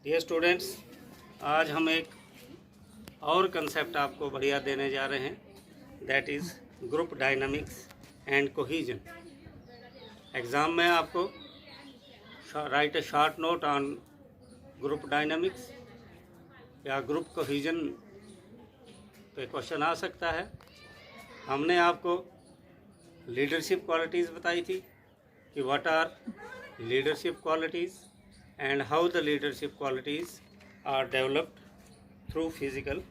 Dear students, आज हम एक और कंसेप्ट आपको बढ़िया देने जा रहे हैं, that is group dynamics and cohesion. Exam में आपको write a short note on group dynamics या ग्रुप कोहीजन पे क्वेश्चन आ सकता है। हमने आपको लीडरशिप क्वालिटीज़ बताई थी कि what are leadership qualities and how the leadership qualities are developed through physical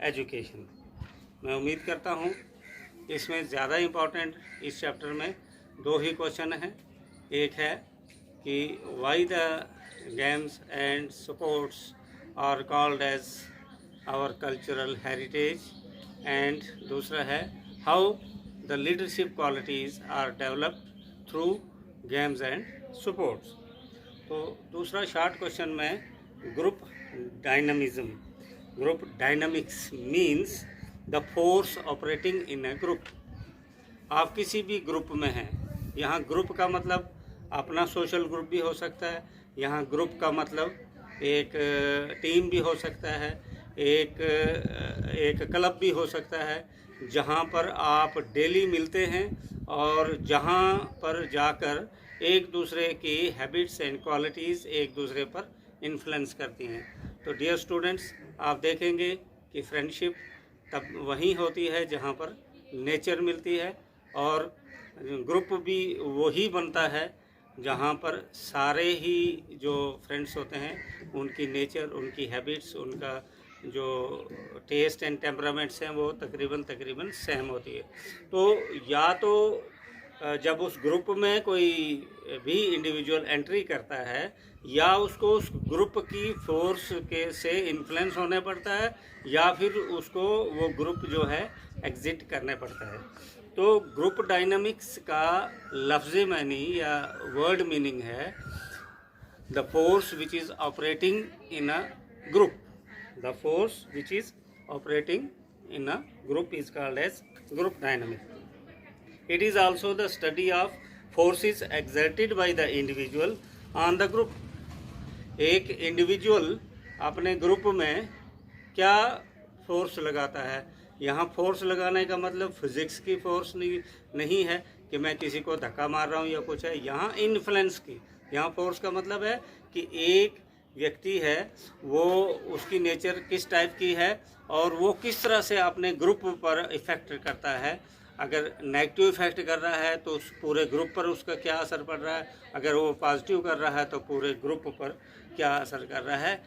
education। मैं उम्मीद करता हूँ इसमें ज़्यादा इम्पॉर्टेंट इस चैप्टर में दो ही क्वेश्चन हैं। एक है कि why the games and sports are called as our cultural heritage, and दूसरा है how the leadership qualities are developed through games and sports। तो दूसरा शॉर्ट क्वेश्चन में group dynamics means the force operating in A group. आप किसी भी group में हैं, यहाँ ग्रुप का मतलब अपना सोशल ग्रुप भी हो सकता है, यहाँ ग्रुप का मतलब एक टीम भी हो सकता है, एक क्लब भी हो सकता है, जहाँ पर आप डेली मिलते हैं और जहाँ पर जाकर एक दूसरे की हैबिट्स एंड क्वालिटीज़ एक दूसरे पर इन्फ्लुएंस करती हैं। तो डियर स्टूडेंट्स, आप देखेंगे कि फ्रेंडशिप तब वहीं होती है जहाँ पर नेचर मिलती है, और ग्रुप भी वही बनता है जहाँ पर सारे ही जो फ्रेंड्स होते हैं उनकी नेचर, उनकी हैबिट्स, उनका जो टेस्ट एंड टेम्परामेंट्स हैं वो तकरीबन सेम होती है। तो या तो जब उस ग्रुप में कोई भी इंडिविजुअल एंट्री करता है या उसको उस ग्रुप की फोर्स के से इन्फ्लुएंस होने पड़ता है, या फिर उसको वो ग्रुप जो है एग्जिट करने पड़ता है। तो ग्रुप डायनामिक्स का लफ्ज़ी मानी या वर्ड मीनिंग है the force which is operating in a group. The force which is operating in a group is called age group dynamics. It is also the study of forces exerted by the individual on the group। एक individual अपने group में क्या force लगाता है। यहाँ force लगाने का मतलब फिज़िक्स की फोर्स नहीं है कि मैं किसी को धक्का मार रहा हूँ या कुछ है। यहाँ इन्फ्लुएंस की, यहाँ फोर्स का मतलब है कि एक व्यक्ति है, वो उसकी नेचर किस टाइप की है और वो किस तरह से अपने ग्रुप पर इफ़ेक्ट करता है। अगर नेगेटिव इफेक्ट कर रहा है तो उस पूरे ग्रुप पर उसका क्या असर पड़ रहा है, अगर वो पॉजिटिव कर रहा है तो पूरे ग्रुप पर क्या असर कर रहा है।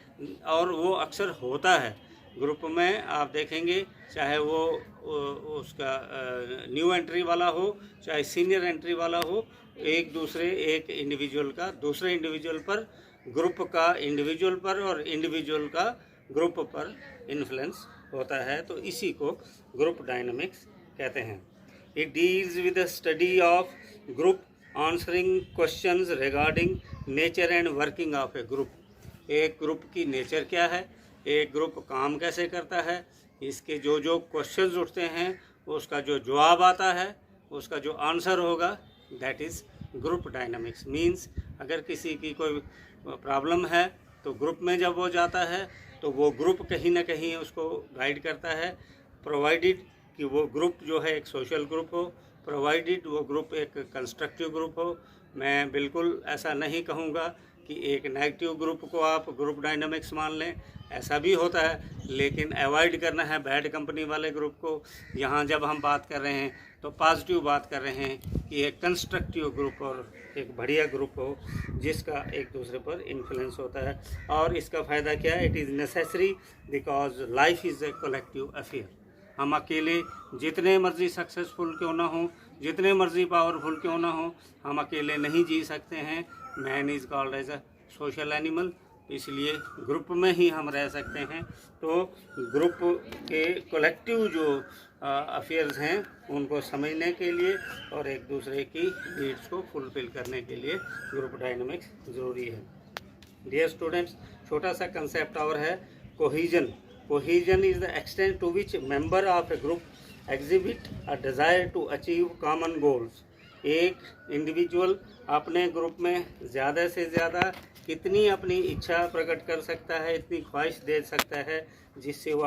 और वो अक्सर होता है ग्रुप में। आप देखेंगे चाहे वो उसका न्यू एंट्री वाला हो, चाहे सीनियर एंट्री वाला हो, एक इंडिविजुअल का दूसरे इंडिविजुअल पर, ग्रुप का इंडिविजुअल पर और इंडिविजुअल का ग्रुप पर इन्फ्लुएंस होता है। तो इसी को ग्रुप डायनामिक्स कहते हैं। It deals with the study of group answering questions regarding nature and working of a group। एक ग्रुप की नेचर क्या है, एक ग्रुप काम कैसे करता है, इसके जो क्वेश्चंस उठते हैं उसका जो जवाब आता है, उसका जो आंसर होगा, that is group dynamics. Means अगर किसी की कोई प्रॉब्लम है तो ग्रुप में जब वो जाता है तो वो ग्रुप कहीं ना कहीं उसको गाइड करता है, प्रोवाइडेड कि वो ग्रुप जो है एक सोशल ग्रुप हो, प्रोवाइडेड वो ग्रुप एक कंस्ट्रक्टिव ग्रुप हो। मैं बिल्कुल ऐसा नहीं कहूँगा कि एक नेगेटिव ग्रुप को आप ग्रुप डायनामिक्स मान लें, ऐसा भी होता है, लेकिन अवॉइड करना है बैड कंपनी वाले ग्रुप को। यहाँ जब हम बात कर रहे हैं तो पॉजिटिव बात कर रहे हैं कि एक कंस्ट्रक्टिव ग्रुप और एक बढ़िया ग्रुप हो जिसका एक दूसरे पर इन्फ्लुएंस होता है। और इसका फ़ायदा क्या है, it is necessary because life is a collective affair. हम अकेले जितने मर्ज़ी सक्सेसफुल क्यों ना हो, जितने मर्ज़ी पावरफुल क्यों ना हो, हम अकेले नहीं जी सकते हैं। Man is called as a social animal, इसलिए ग्रुप में ही हम रह सकते हैं। तो ग्रुप के कलेक्टिव जो अफेयर्स हैं उनको समझने के लिए और एक दूसरे की नीड्स को फुलफ़िल करने के लिए ग्रुप डायनामिक्स ज़रूरी है। डियर स्टूडेंट्स, छोटा सा कंसेप्ट और है कोहीजन। Cohesion is the extent to which member of a group exhibit a desire to achieve common goals। एक इंडिविजुअल अपने ग्रुप में ज़्यादा से ज़्यादा कितनी अपनी इच्छा प्रकट कर सकता है, इतनी ख्वाहिश दे सकता है जिससे वो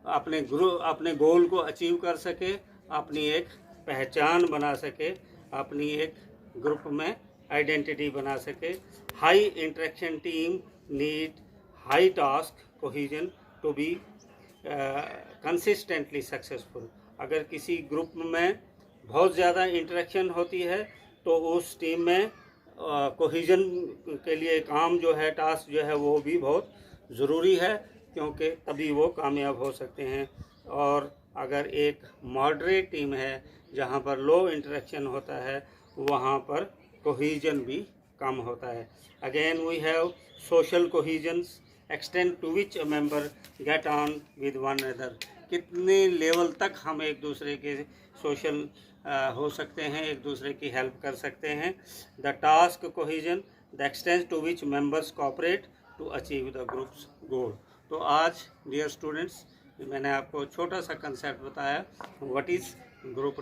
अपने गोल को अचीव कर सके, अपनी एक पहचान बना सके, अपनी एक ग्रुप में आइडेंटिटी बना सके। High interaction team need high task cohesion to be consistently successful. अगर किसी ग्रुप में बहुत ज़्यादा इंटरेक्शन होती है तो उस टीम में कोहेजन के लिए काम जो है, टास्क जो है वो भी बहुत ज़रूरी है, क्योंकि तभी वो कामयाब हो सकते हैं। और अगर एक मॉडरेट टीम है जहाँ पर लो इंटरेक्शन होता है, वहाँ पर कोहेजन भी कम होता है। Again we have social cohesions extent to which a member get on with one other. कितने लेवल तक हम एक दूसरे के सोशल हो सकते हैं, एक दूसरे की हेल्प कर सकते हैं। The task cohesion the extent to which members cooperate to achieve the group's goal. तो आज डियर स्टूडेंट्स, मैंने आपको छोटा सा कंसेप्ट बताया, व्हाट इज़ ग्रुप